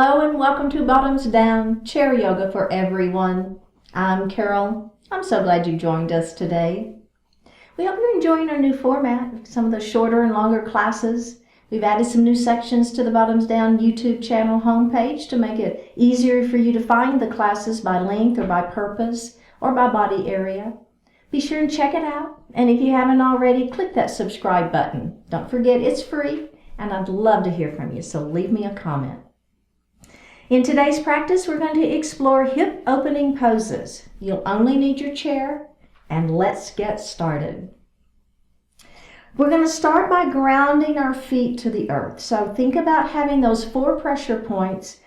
Hello and welcome to Bottoms Down Chair Yoga for Everyone. I'm Carol. I'm so glad you joined us today. We hope you're enjoying our new format, some of the shorter and longer classes. We've added some new sections to the Bottoms Down YouTube channel homepage to make it easier for you to find the classes by length or by purpose or by body area. Be sure and check it out. And if you haven't already, click that subscribe button. Don't forget it's free and I'd love to hear from you, so leave me a comment. In today's practice, we're going to explore hip opening poses. You'll only need your chair, and let's get started. We're going to start by grounding our feet to the earth. So think about having those 4 pressure points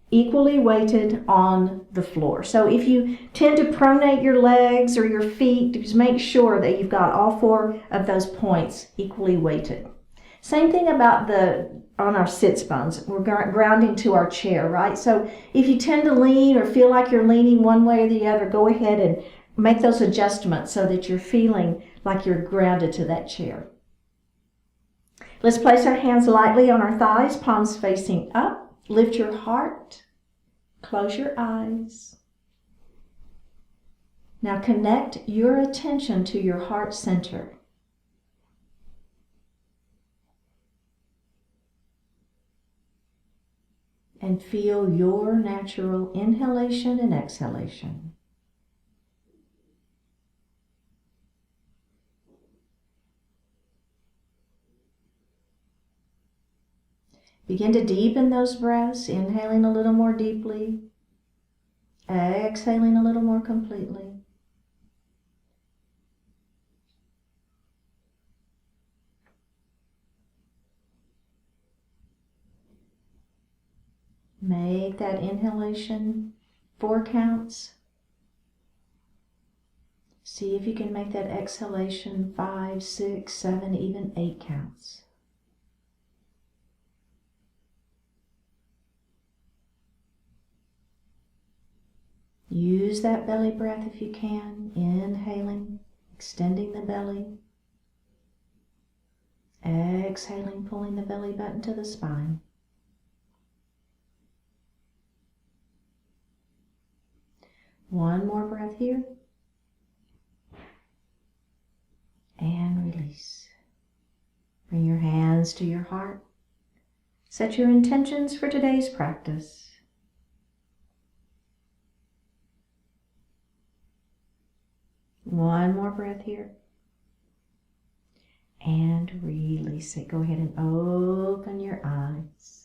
equally weighted on the floor. So if you tend to pronate your legs or your feet, just make sure that you've got all 4 of those points equally weighted. Same thing about on our sits bones. We're grounding to our chair, right? So if you tend to lean or feel like you're leaning one way or the other, go ahead and make those adjustments so that you're feeling like you're grounded to that chair. Let's place our hands lightly on our thighs, palms facing up. Lift your heart. Close your eyes. Now connect your attention to your heart center. And feel your natural inhalation and exhalation. Begin to deepen those breaths, inhaling a little more deeply, exhaling a little more completely. Make that inhalation 4 counts. See if you can make that exhalation 5, 6, 7, even 8 counts. Use that belly breath if you can, inhaling, extending the belly. Exhaling, pulling the belly button to the spine. One more breath here. And release. Bring your hands to your heart. Set your intentions for today's practice. One more breath here. And release it. Go ahead and open your eyes.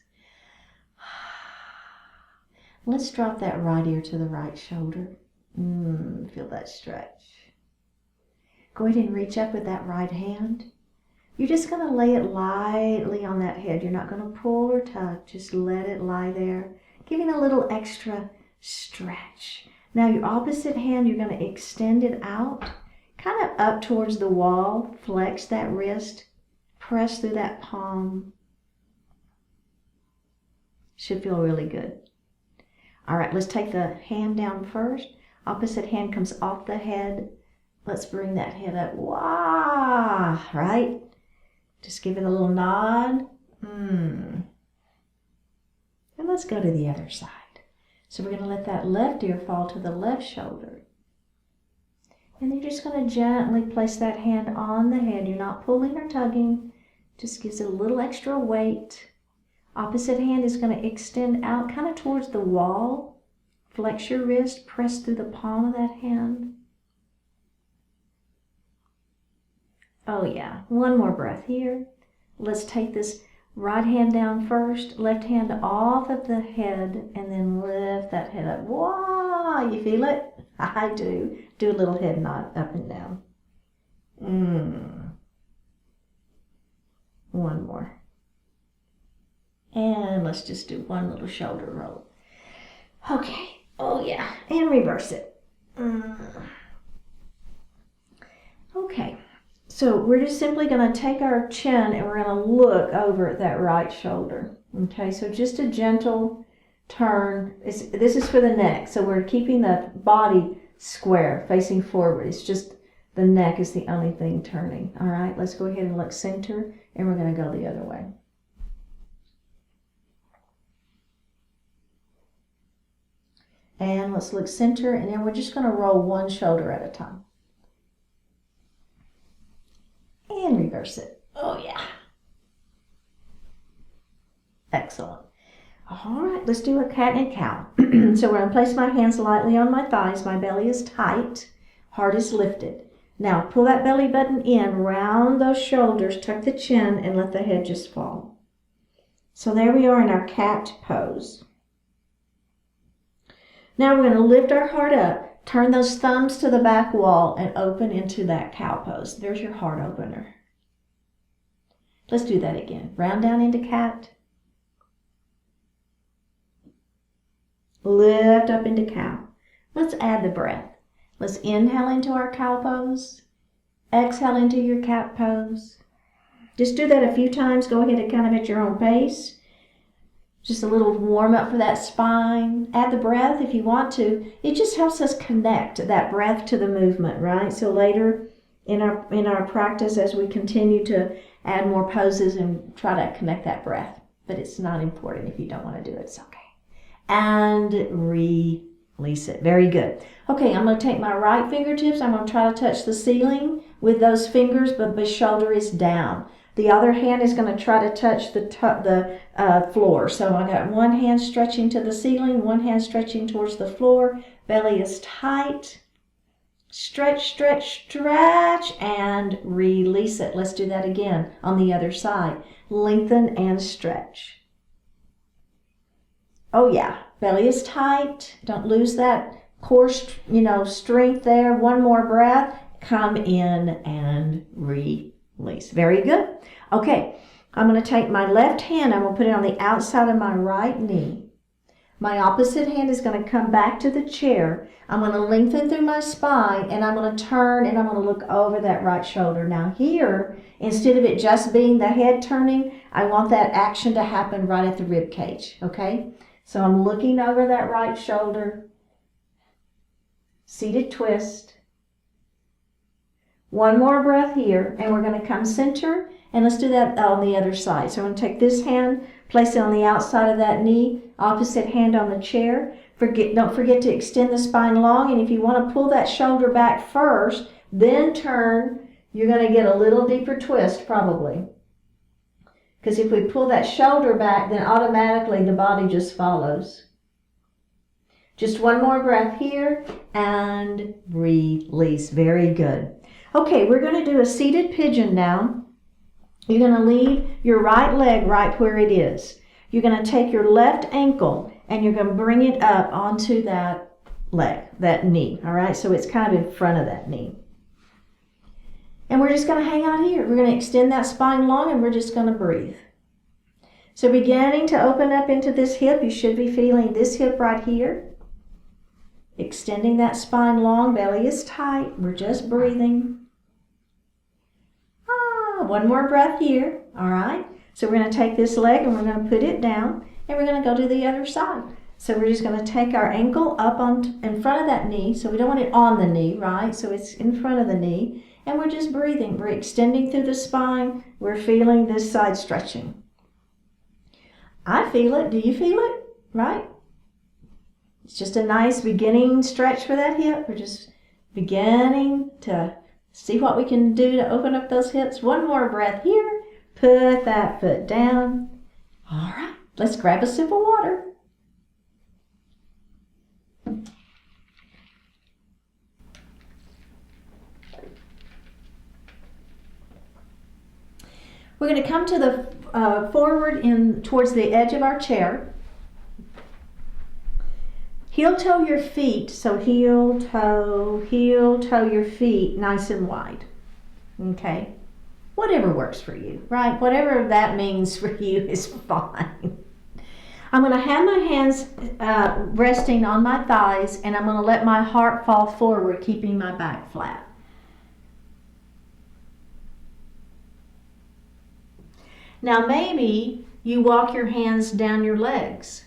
Let's drop that right ear to the right shoulder. Feel that stretch. Go ahead and reach up with that right hand. You're just going to lay it lightly on that head. You're not going to pull or tug. Just let it lie there, giving a little extra stretch. Now your opposite hand, you're going to extend it out, kind of up towards the wall. Flex that wrist. Press through that palm. Should feel really good. All right, let's take the hand down first. Opposite hand comes off the head. Let's bring that head up. Wah, right? Just give it a little nod. And let's go to the other side. So we're going to let that left ear fall to the left shoulder. And you're just going to gently place that hand on the head. You're not pulling or tugging. Just gives it a little extra weight. Opposite hand is going to extend out kind of towards the wall. Flex your wrist, press through the palm of that hand. Oh yeah, one more breath here. Let's take this right hand down first, left hand off of the head, and then lift that head up. Wow, you feel it? I do. Do a little head nod up and down. One more. And let's just do one little shoulder roll. Okay. Oh yeah. And reverse it. Okay. So we're just simply going to take our chin and we're going to look over at that right shoulder. Okay. So just a gentle turn. This is for the neck. So we're keeping the body square, facing forward. It's just the neck is the only thing turning. All right. Let's go ahead and look center, and we're going to go the other way. And let's look center, and then we're just going to roll one shoulder at a time. And reverse it. Oh yeah. Excellent. All right, let's do a cat and cow. So we're going to place my hands lightly on my thighs. My belly is tight, heart is lifted. Now pull that belly button in, round those shoulders, tuck the chin, and let the head just fall. So there we are in our cat pose. Now we're going to lift our heart up, turn those thumbs to the back wall, and open into that cow pose. There's your heart opener. Let's do that again. Round down into cat. Lift up into cow. Let's add the breath. Let's inhale into our cow pose. Exhale into your cat pose. Just do that a few times. Go ahead and kind of at your own pace. Just a little warm up for that spine. Add the breath if you want to. It just helps us connect that breath to the movement, right? So later in our practice, as we continue to add more poses and try to connect that breath. But it's not important if you don't want to do it. It's okay. And release it. Very good. Okay, I'm going to take my right fingertips. I'm going to try to touch the ceiling with those fingers, but the shoulder is down. The other hand is going to try to touch the floor. So I got one hand stretching to the ceiling, one hand stretching towards the floor. Belly is tight. Stretch, stretch, stretch, and release it. Let's do that again on the other side. Lengthen and stretch. Oh yeah, belly is tight. Don't lose that core, strength there. One more breath. Come in and release. Very good. Okay, I'm going to take my left hand. I'm going to put it on the outside of my right knee. My opposite hand is going to come back to the chair. I'm going to lengthen through my spine, and I'm going to turn, and I'm going to look over that right shoulder. Now here, instead of it just being the head turning, I want that action to happen right at the rib cage, okay? So I'm looking over that right shoulder. Seated twist. One more breath here, and we're going to come center, and let's do that on the other side. So I'm going to take this hand, place it on the outside of that knee, opposite hand on the chair. Don't forget to extend the spine long, and if you want to pull that shoulder back first, then turn, you're going to get a little deeper twist probably. Because if we pull that shoulder back, then automatically the body just follows. Just one more breath here and release. Very good. Okay, we're going to do a seated pigeon now. You're going to leave your right leg right where it is. You're going to take your left ankle and you're going to bring it up onto that leg, that knee. All right, so it's kind of in front of that knee. And we're just going to hang out here. We're going to extend that spine long and we're just going to breathe. So beginning to open up into this hip, you should be feeling this hip right here. Extending that spine long, belly is tight. We're just breathing. One more breath here. All right. So we're going to take this leg and we're going to put it down and we're going to go to the other side. So we're just going to take our ankle up in front of that knee. So we don't want it on the knee, right? So it's in front of the knee. And we're just breathing. We're extending through the spine. We're feeling this side stretching. I feel it. Do you feel it? Right? It's just a nice beginning stretch for that hip. We're just beginning to see what we can do to open up those hips. One more breath here. Put that foot down. All right. Let's grab a sip of water. We're going to come to the forward towards the edge of our chair. Heel toe your feet, so heel toe your feet nice and wide. Okay? Whatever works for you, right? Whatever that means for you is fine. I'm going to have my hands resting on my thighs, and I'm going to let my heart fall forward, keeping my back flat. Now maybe you walk your hands down your legs.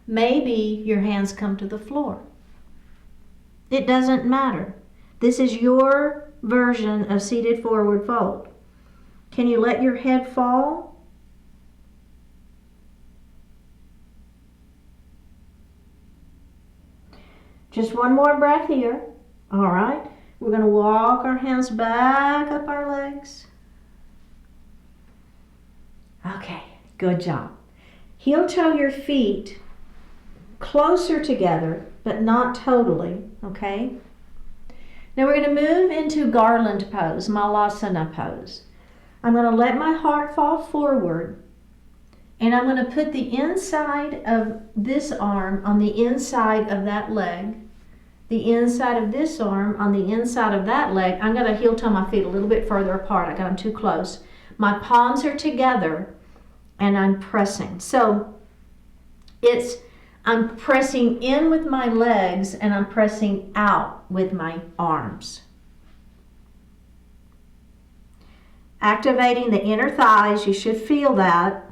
Maybe your hands come to the floor. It doesn't matter. This is your version of seated forward fold. Can you let your head fall? Just one more breath here. All right. We're going to walk our hands back up our legs. Okay, good job. Heel toe your feet closer together, but not totally, okay? Now we're going to move into Garland Pose, Malasana Pose. I'm going to let my heart fall forward, and I'm going to put the inside of this arm on the inside of that leg, the inside of this arm on the inside of that leg. I'm going to heel toe my feet a little bit further apart. I got them too close. My palms are together, and I'm pressing. So I'm pressing in with my legs, and I'm pressing out with my arms. Activating the inner thighs, you should feel that.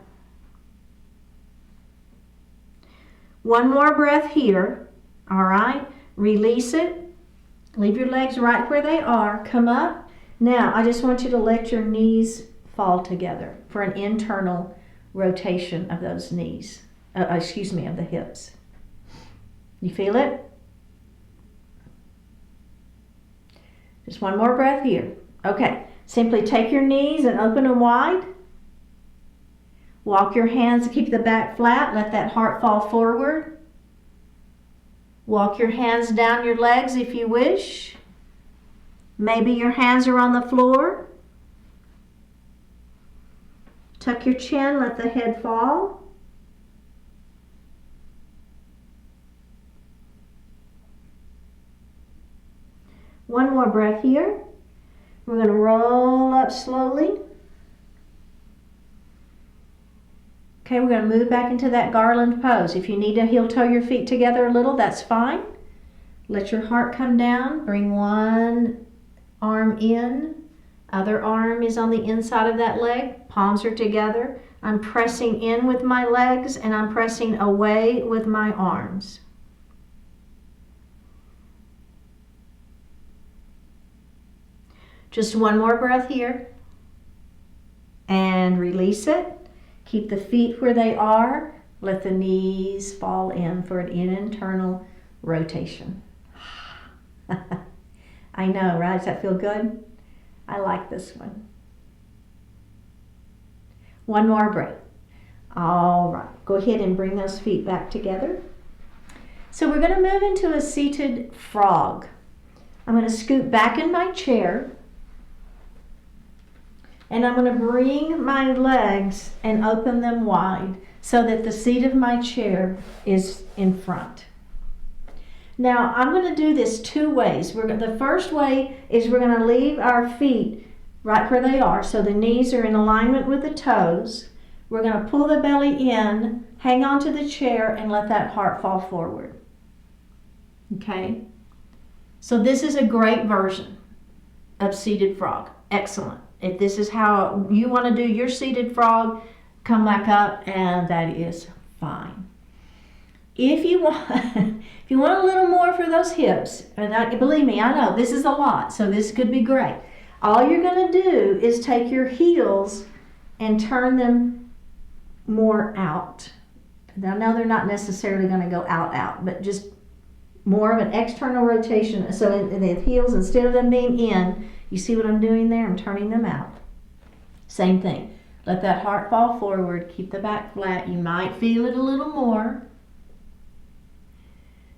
One more breath here, all right? Release it. Leave your legs right where they are. Come up. Now, I just want you to let your knees fall together for an internal rotation of those knees. Of the hips. You feel it? Just one more breath here. Okay, simply take your knees and open them wide. Walk your hands, keep the back flat, let that heart fall forward. Walk your hands down your legs if you wish. Maybe your hands are on the floor. Tuck your chin, let the head fall. One more breath here. We're going to roll up slowly. Okay, we're going to move back into that Garland Pose. If you need to heel toe your feet together a little, that's fine. Let your heart come down. Bring one arm in. Other arm is on the inside of that leg. Palms are together. I'm pressing in with my legs, and I'm pressing away with my arms. Just one more breath here. And release it. Keep the feet where they are. Let the knees fall in for an internal rotation. I know, right? Does that feel good? I like this one. One more breath. All right. Go ahead and bring those feet back together. So we're going to move into a seated frog. I'm going to scoot back in my chair. And I'm going to bring my legs and open them wide so that the seat of my chair is in front. Now, I'm going to do this two ways. The first way is we're going to leave our feet right where they are, so the knees are in alignment with the toes. We're going to pull the belly in, hang on to the chair, and let that heart fall forward. Okay? So this is a great version of seated frog. Excellent. If this is how you want to do your seated frog, come back up, and that is fine. If you want a little more for those hips, and believe me, I know this is a lot, so this could be great. All you're going to do is take your heels and turn them more out. Now, I know they're not necessarily going to go out, but just more of an external rotation. So in the heels, instead of them being in, you see what I'm doing there? I'm turning them out. Same thing. Let that heart fall forward. Keep the back flat. You might feel it a little more.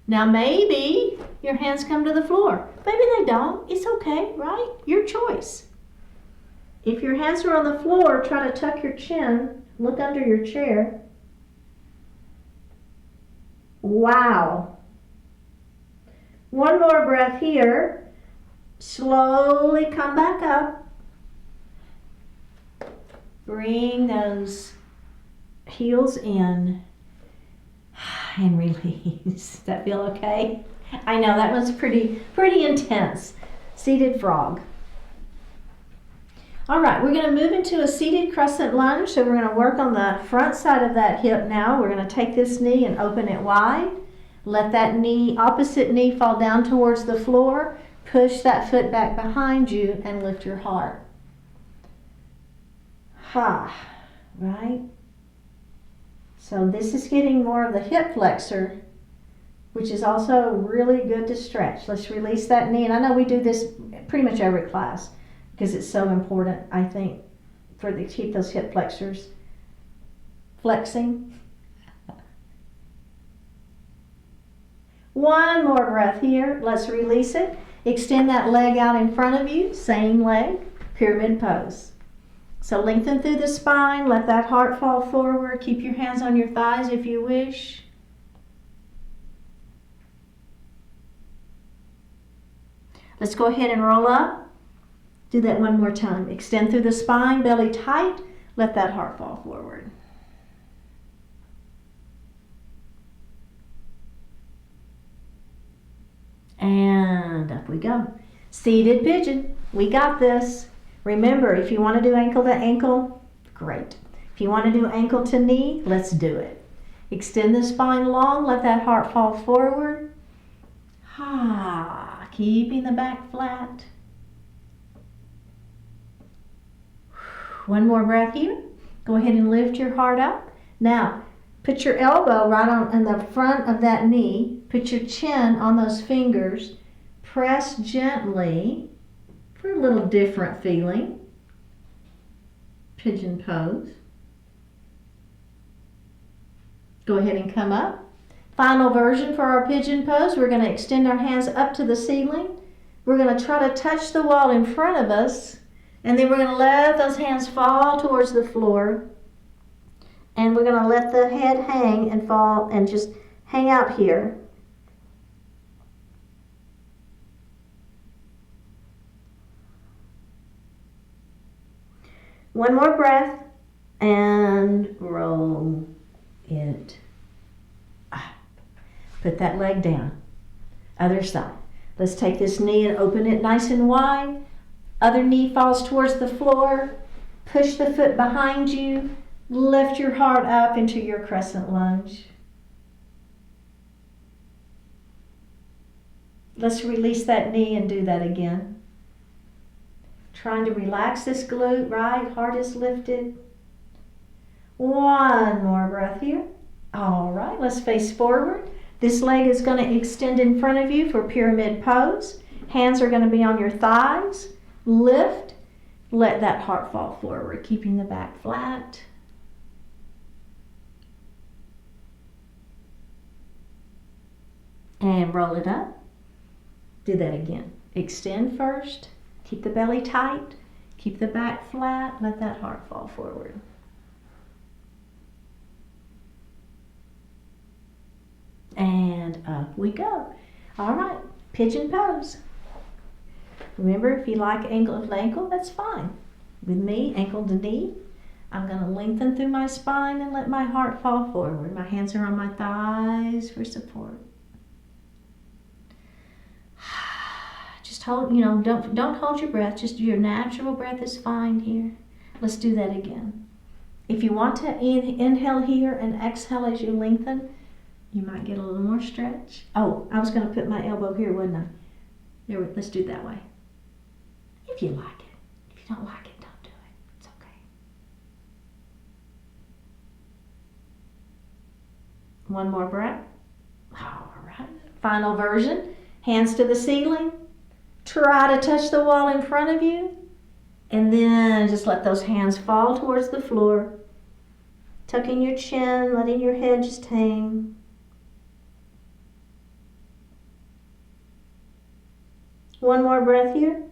Now maybe your hands come to the floor. Maybe they don't. It's okay, right? Your choice. If your hands are on the floor, try to tuck your chin. Look under your chair. Wow. One more breath here. Slowly come back up. Bring those heels in and release. Does that feel okay? I know that one's pretty intense. Seated frog. All right, we're going to move into a seated crescent lunge. So we're going to work on the front side of that hip now. We're going to take this knee and open it wide. Let that opposite knee fall down towards the floor. Push that foot back behind you and lift your heart. Right? So this is getting more of the hip flexor which is also really good to stretch. Let's release that knee. And I know we do this pretty much every class because it's so important, I think, to keep those hip flexors flexing. One more breath here. Let's release it. Extend that leg out in front of you. Same leg, pyramid pose. So lengthen through the spine. Let that heart fall forward. Keep your hands on your thighs if you wish. Let's go ahead and roll up. Do that one more time. Extend through the spine, belly tight. Let that heart fall forward. And up we go. Seated pigeon. We got this. Remember, if you want to do ankle to ankle, great. If you want to do ankle to knee, let's do it. Extend the spine long. Let that heart fall forward. Keeping the back flat. One more breath here. Go ahead and lift your heart up. Now, put your elbow right on the front of that knee. Put your chin on those fingers. Press gently for a little different feeling. Pigeon pose. Go ahead and come up. Final version for our pigeon pose. We're going to extend our hands up to the ceiling. We're going to try to touch the wall in front of us. And then we're going to let those hands fall towards the floor. And we're going to let the head hang and fall and just hang out here. One more breath and roll it up. Put that leg down. Other side. Let's take this knee and open it nice and wide. Other knee falls towards the floor. Push the foot behind you. Lift your heart up into your crescent lunge. Let's release that knee and do that again. Trying to relax this glute, right? Heart is lifted. One more breath here. All right, let's face forward. This leg is going to extend in front of you for pyramid pose. Hands are going to be on your thighs. Lift. Let that heart fall forward, keeping the back flat. And roll it up. Do that again. Extend first. Keep the belly tight. Keep the back flat. Let that heart fall forward. And up we go. All right, pigeon pose. Remember, if you like ankle to ankle, that's fine. With me, ankle to knee, I'm going to lengthen through my spine and let my heart fall forward. My hands are on my thighs for support. Just hold, don't hold your breath. Just your natural breath is fine here. Let's do that again. If you want to inhale here and exhale as you lengthen, you might get a little more stretch. Oh, I was going to put my elbow here, wasn't I? There, let's do it that way. If you like it. If you don't like it, don't do it. It's okay. One more breath. All right. Final version. Hands to the ceiling. Try to touch the wall in front of you. And then just let those hands fall towards the floor. Tucking your chin, letting your head just hang. One more breath here.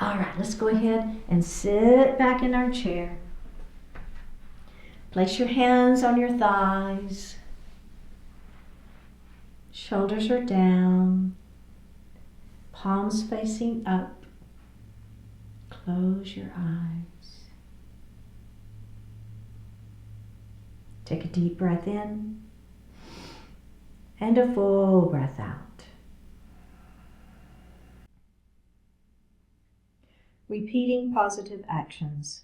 All right, let's go ahead and sit back in our chair. Place your hands on your thighs. Shoulders are down. Palms facing up. Close your eyes. Take a deep breath in. And a full breath out. Repeating positive actions.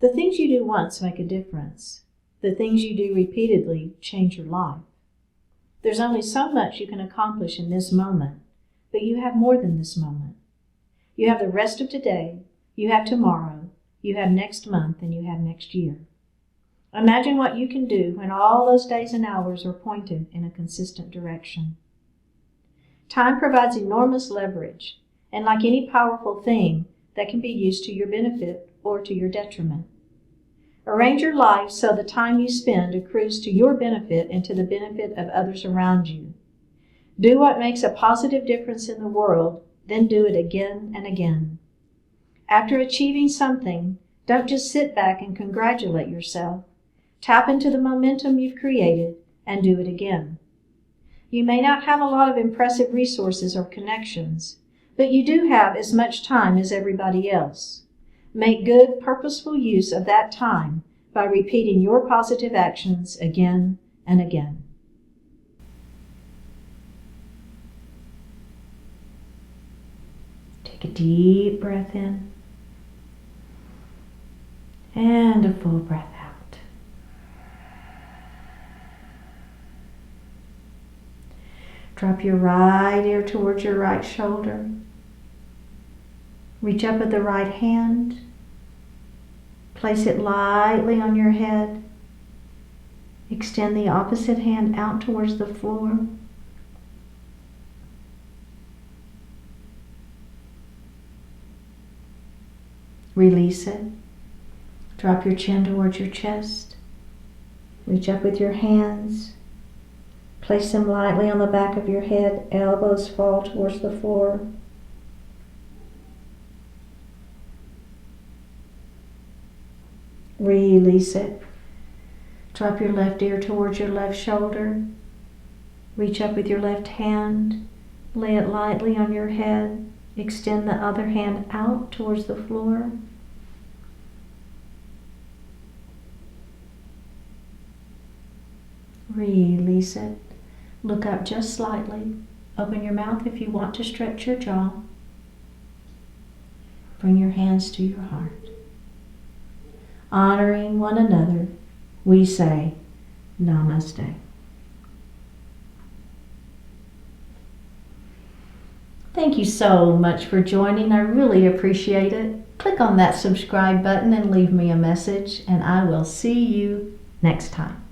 The things you do once make a difference. The things you do repeatedly change your life. There's only so much you can accomplish in this moment, but you have more than this moment. You have the rest of today, you have tomorrow, you have next month, and you have next year. Imagine what you can do when all those days and hours are pointed in a consistent direction. Time provides enormous leverage, and like any powerful thing, that can be used to your benefit or to your detriment. Arrange your life so the time you spend accrues to your benefit and to the benefit of others around you. Do what makes a positive difference in the world, then do it again and again. After achieving something, don't just sit back and congratulate yourself. Tap into the momentum you've created and do it again. You may not have a lot of impressive resources or connections, but you do have as much time as everybody else. Make good, purposeful use of that time by repeating your positive actions again and again. Take a deep breath in and a full breath out. Drop your right ear towards your right shoulder. Reach up with the right hand. Place it lightly on your head. Extend the opposite hand out towards the floor. Release it. Drop your chin towards your chest. Reach up with your hands. Place them lightly on the back of your head. Elbows fall towards the floor. Release it. Drop your left ear towards your left shoulder. Reach up with your left hand. Lay it lightly on your head. Extend the other hand out towards the floor. Release it. Look up just slightly. Open your mouth if you want to stretch your jaw. Bring your hands to your heart. Honoring one another, we say Namaste. Thank you so much for joining. I really appreciate it. Click on that subscribe button and leave me a message, and I will see you next time.